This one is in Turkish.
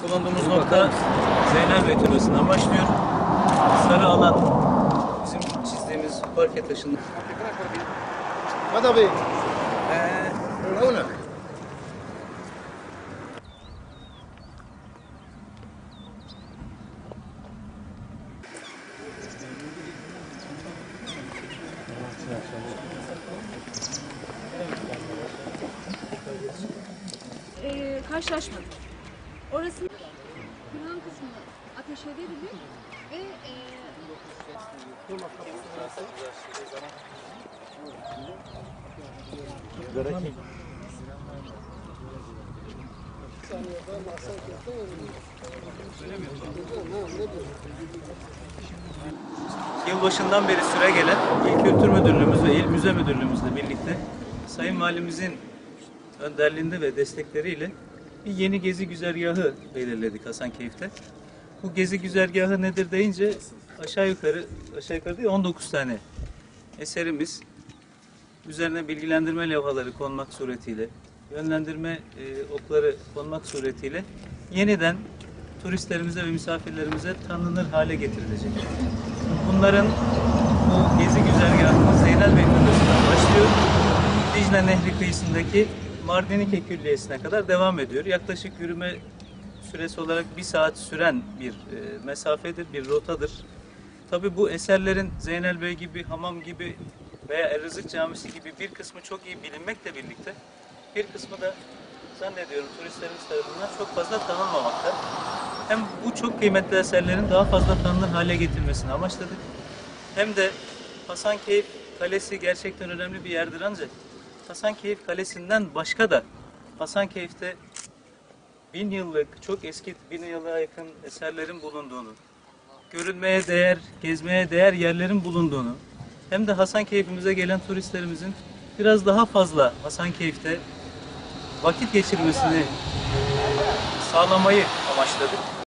Bulunduğumuz nokta Zeynel Türbesi'nden başlıyor. Sarı alan bizim çizdiğimiz parke taşının. ماذا بك؟ هنا. Karşılaşmadık. Orası kırılan kısmı ateş edebilir ve Yılbaşından beri süre gelen İl Kültür Müdürlüğümüz ve İl Müze Müdürlüğümüzle birlikte Sayın Valimizin önderliğinde ve destekleriyle bir yeni gezi güzergahı belirledik Hasankeyf'te. Bu gezi güzergahı nedir deyince aşağı yukarı değil 19 tane eserimiz, üzerine bilgilendirme levhaları konmak suretiyle, yönlendirme okları konmak suretiyle yeniden turistlerimize ve misafirlerimize tanınır hale getirilecek. Bunların bu gezi güzergahımız Zeynelbey Türbesi'nden başlıyor. Dicle Nehri kıyısındaki Mardinike Külliyesi'ne kadar devam ediyor. Yaklaşık yürüme süresi olarak 1 saat süren bir mesafedir, bir rotadır. Tabii bu eserlerin Zeynelbey gibi, Hamam gibi veya Elrızık Camisi gibi bir kısmı çok iyi bilinmekle birlikte bir kısmı da zannediyorum turistlerimiz tarafından çok fazla tanınmamakta. Hem bu çok kıymetli eserlerin daha fazla tanınır hale getirmesini amaçladık. Hem de Hasankeyf Kalesi gerçekten önemli bir yerdir ancak Hasankeyf Kalesi'nden başka da Hasankeyf'te 1000 yıllık, çok eski 1000 yıla yakın eserlerin bulunduğunu, görülmeye değer, gezmeye değer yerlerin bulunduğunu, hem de Hasankeyf'imize gelen turistlerimizin biraz daha fazla Hasankeyf'te vakit geçirmesini sağlamayı amaçladık.